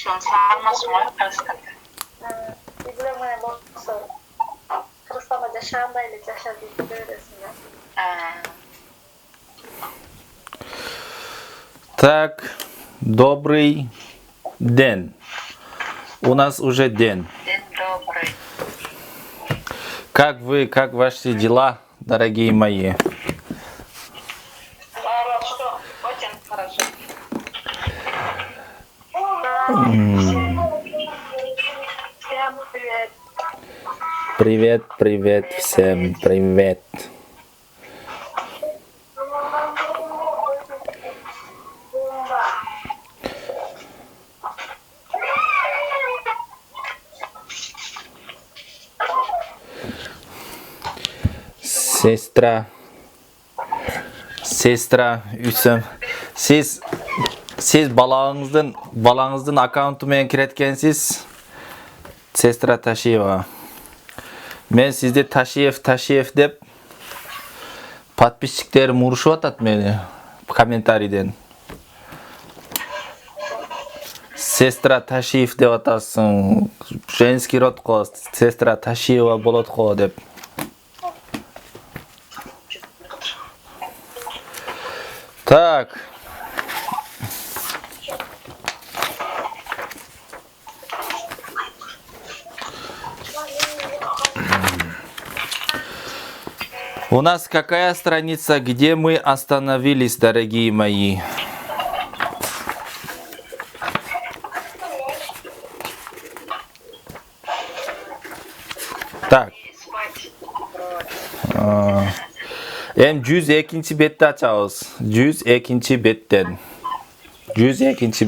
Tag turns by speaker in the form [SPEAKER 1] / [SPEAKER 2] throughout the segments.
[SPEAKER 1] Сен сағынасың ғой Қырғызстанды?
[SPEAKER 2] Билем менен болсо Кыргызстанда жашагандай эле жашап кете бересиң да.
[SPEAKER 3] Так, добрый день. У нас уже день.
[SPEAKER 1] День добрый.
[SPEAKER 3] Как вы, как ваши дела, дорогие мои?
[SPEAKER 1] Хорошо, очень хорошо.
[SPEAKER 2] Всем привет.
[SPEAKER 3] Привет, привет, всем привет. Сестра Үсім, сіз балаңыздың аккаунты мен кіреткенсіз, сестра Ташиева. Мен сізде Ташиев деп подписчиктерім ұрышып атат мені комментарийден. Сестра Ташиев деп атасың, женский род қо, сестра Ташиева болады қо деп. Так. У нас какая страница, где мы остановились, дорогие мои? Так. 102-ci betdə açağız. 102-ci betdən. 102-ci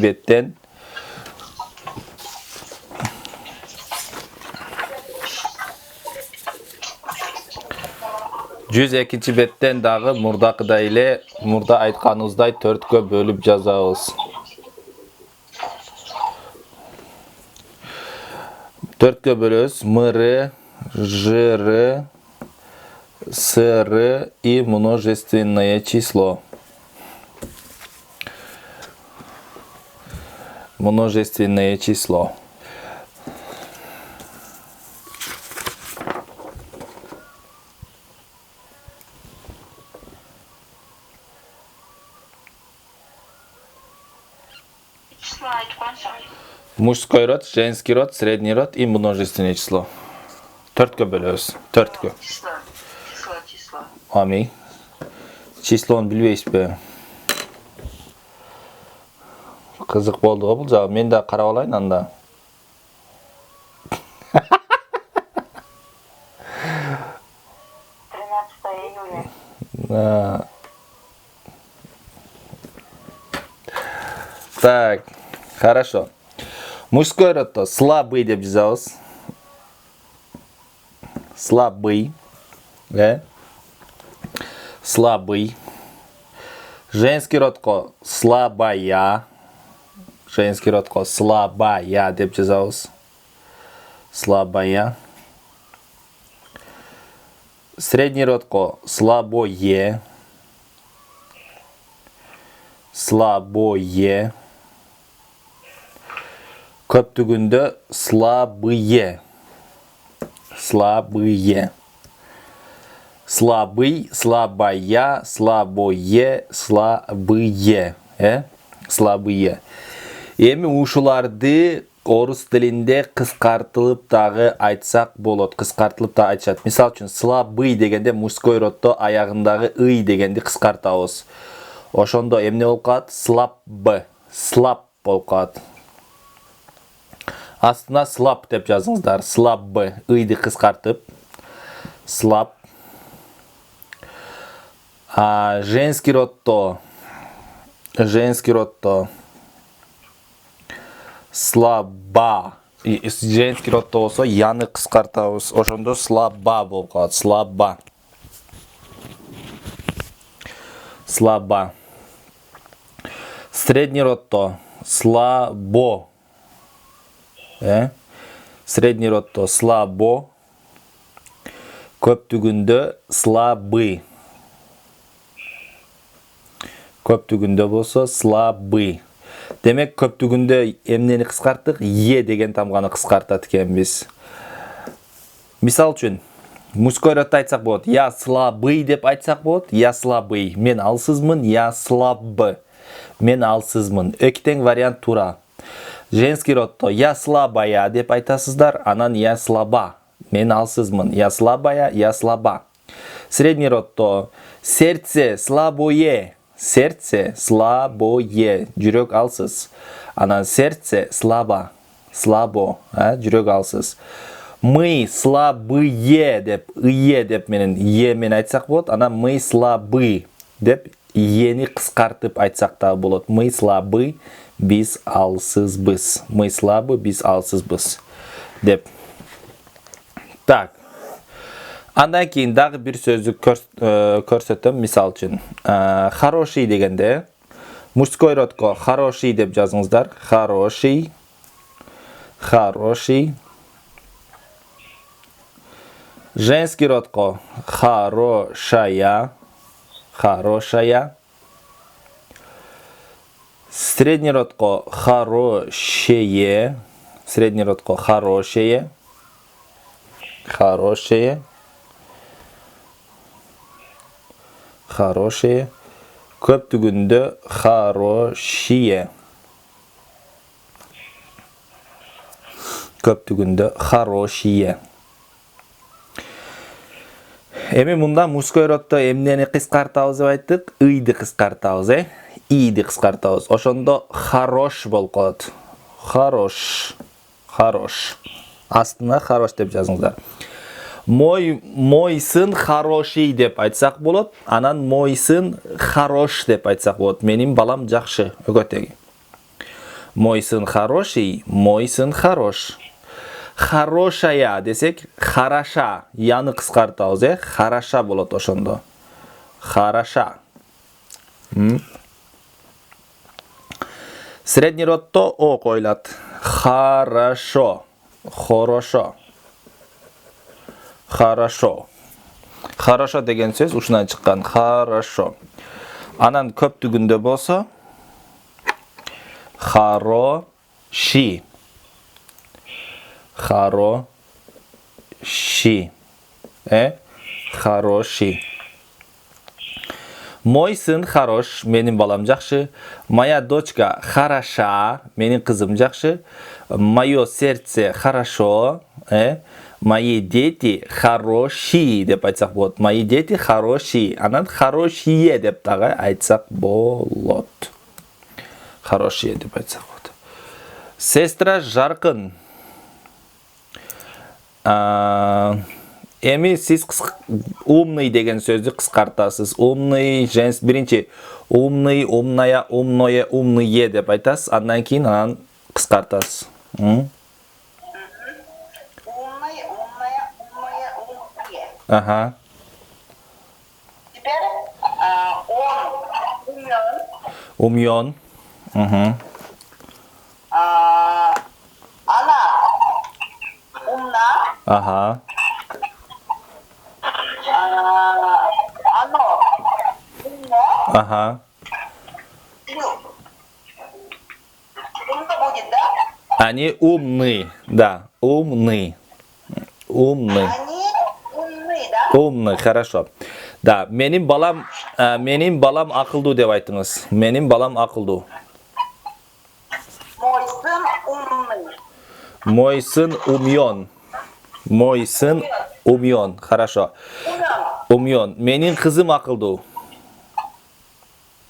[SPEAKER 3] betdən. Dağı murdaqıda ile murda aytqanızday 4-gə bölüb жазабыз. 4-gə bölüyoruz. Мыры, жыры, сыры и множественное число. Множественное число. Мужской род, женский род, средний род и множественное число. 4-gə bölüyoruz. 4-gə.
[SPEAKER 1] Число.
[SPEAKER 3] Ами. Числоны білбейсіз бе? Қызық болды ғой бұл жағы. Мен де қарап алайын анда.
[SPEAKER 2] июля.
[SPEAKER 3] Так, хорошо. Мужской род то слабый деп жазабыз. Слабый. Слабый. Женский родко слабая. Женский родко слабая деп жазабыз. Слабая. Средний родко слабое. Слабое. Көптүгүндө слабые. Слабые. Слабый, слабая, слабое, слабые. Слабые. Эми ушуларды орус тилинде кыскартылып дагы айтсак болот. Кыскартылып да айтышат. Мисал үчүн слабый дегенде мужской роддо аягындагы ый дегенди кыскартабыз. Ошондо эмне болуп калат? Слаб. Слаб болуп калат. Астына слаб деп жазыңыздар. Слаб. Ыйды кыскартып. Слаб. Женский роддо слаба. Женский роддо болсо яны кыскартабыз. Ошондо слаба болуп калат. Слаба. Слаба. Средний роддо слабо. Средний роддо слабо. Көптүгүндө слабый. Көптүгүндө болсо слабый. Демек көптүгүндө эмнени кыскарттык? Е деген тамганы кыскартат экенбиз. Мисал үчүн, мужской родто айтсак болот. Я слабый деп айтсак болот. Я слабый. Мен алсызмын. Я слаб. Мен алсызмын. Эки тең вариант туура. Женский родто я слабая деп айтасыздар. Анан я слаба. Мен алсызмын. Я слабая, я слаба. Средний родто сердце слабое. Сердце слабое. Жүрөк алсыз. Анан сердце слабо. Слабо. Жүрөк алсыз. Мы слабые деп, ие деп менен е мен айтсак болот. Анан мы слабы деп ени кыскартып айтсак да болот. Мы слабы, биз алсызбыз. Мы слабы, биз алсызбыз деп. Так. Андан кийин дагы бир сөздү көрсөтөм, мисал үчүн. Хороший дегенде мужской родко хороший деп жазыңыздар. Хороший. Хороший. Женский родко хорошая. Хорошая. Средний родко хорошее. Средний родко хорошее. Хорошее. Хорошее. Көптүгүндө хорошие. Көптүгүндө хорошие. Эми мында мужской родто эмнени кыскартабыз деп айттык? Ыйды кыскартабыз, Иди кыскартабыз. Ошондо хорош болуп калат. Хорош. Хорош. Астына хорош деп жазыңыздар. Мой сын хороший деп айтсак болот. Анан мой сын хорош деп айтсак болот. Менин балам жакшы, өгөтеги. Мой сын хороший, мой сын хорош. Хорошая десек, хороша. Яны кыскартабыз, Хороша болот ошондо. Хороша. Средний родто о коюлат. Хорошо. Хорошо. Хорошо. Хорошо деген сөз ушунан чыккан. Хорошо. Анан көптүгүндө болсо хороший. Хороший. Хороший. Мой сын хорош, менин балам жакшы. Моя дочка хороша, менин кызым жакшы. Моё сердце хорошо, Мои дети хорошие деп айтсак болот. Мои дети хорошие. Анан хорошие деп дагы айтсак болот. Хорошие деп айтсак болот. Сестра жаркын. Эми сиз умный деген сөздү кыскартасыз. Умный, биринчи умный, умная, умное, умные деп айтасыз. Андан кийин анан кыскартасыз. Ага.
[SPEAKER 1] Теперь он
[SPEAKER 3] Умен. Угу.
[SPEAKER 1] Она умна.
[SPEAKER 3] Ага.
[SPEAKER 1] Оно умно.
[SPEAKER 3] Ага.
[SPEAKER 1] Умно будет, да?
[SPEAKER 3] Они умны. Да, умны. Умны.
[SPEAKER 1] Они умны, да?
[SPEAKER 3] Умны, хорошо. Да, менин балам акылдуу деп айтыңыз. Менин балам акылдуу.
[SPEAKER 1] Мой сын умный.
[SPEAKER 3] Мой сын умен. Мой сын умен. Хорошо. Умен. Менин кызым акылдуу.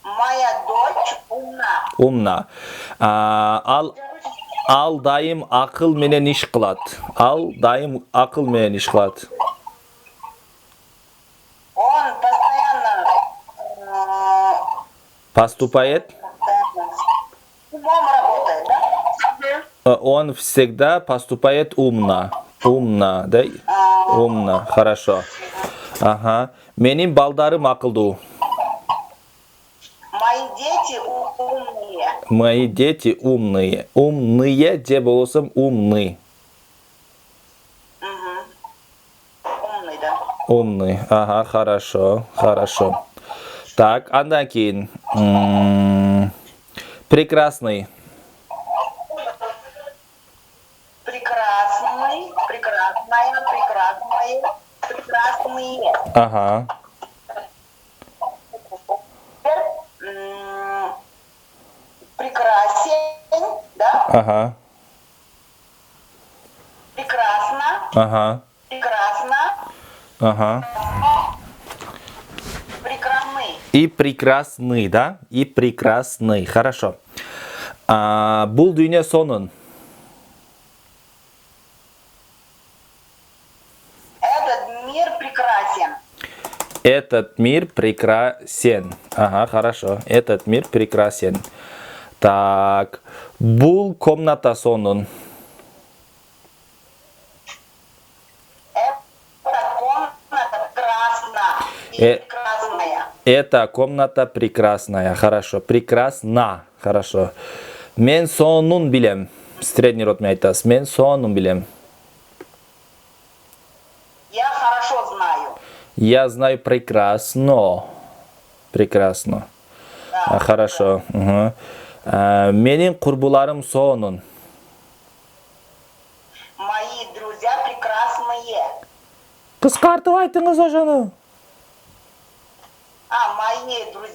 [SPEAKER 1] Моя дочь умна.
[SPEAKER 3] Умна. Ал дайым акыл менен иш кылат. Ал дайым акыл менен иш кылат.
[SPEAKER 1] Он постоянно
[SPEAKER 3] Поступает.
[SPEAKER 1] умом работает, да?
[SPEAKER 3] Он всегда поступает умно. Умно, да? Умно. Хорошо. Ага. Менин балдарым акылдуу.
[SPEAKER 1] Мои дети умные.
[SPEAKER 3] Мои дети умные. Умные де болсом умный.
[SPEAKER 1] Умный, да?
[SPEAKER 3] Умный. Ага, хорошо. Хорошо. Так, андан кийин Прекрасный.
[SPEAKER 1] Прекрасный, прекрасная, прекрасные, прекрасные.
[SPEAKER 3] Ага.
[SPEAKER 1] Прекрасен, да?
[SPEAKER 3] Ага.
[SPEAKER 1] Прекрасно,
[SPEAKER 3] Ага.
[SPEAKER 1] прекрасно,
[SPEAKER 3] Ага.
[SPEAKER 1] прекрасный.
[SPEAKER 3] И прекрасный, да? И прекрасный. Хорошо. Бул дүйнө сонун.
[SPEAKER 1] Этот мир прекрасен.
[SPEAKER 3] Этот мир прекрасен. Ага, хорошо. Этот мир прекрасен. Так. Бул комната сонун.
[SPEAKER 1] Эта комната красна и
[SPEAKER 3] Э.
[SPEAKER 1] прекрасная.
[SPEAKER 3] Эта комната прекрасная. Хорошо. Прекрасна. Хорошо. Мен сонун билем. Средний род айтасыз. Мен сонун билем.
[SPEAKER 1] Я хорошо знаю.
[SPEAKER 3] Я знаю прекрасно. Прекрасно.
[SPEAKER 1] Да.
[SPEAKER 3] Хорошо. Угу. Менин курбуларым сонун.
[SPEAKER 1] Мои друзья прекрасные.
[SPEAKER 3] Кыскартып айтыңыз ошону.
[SPEAKER 1] Мои друзья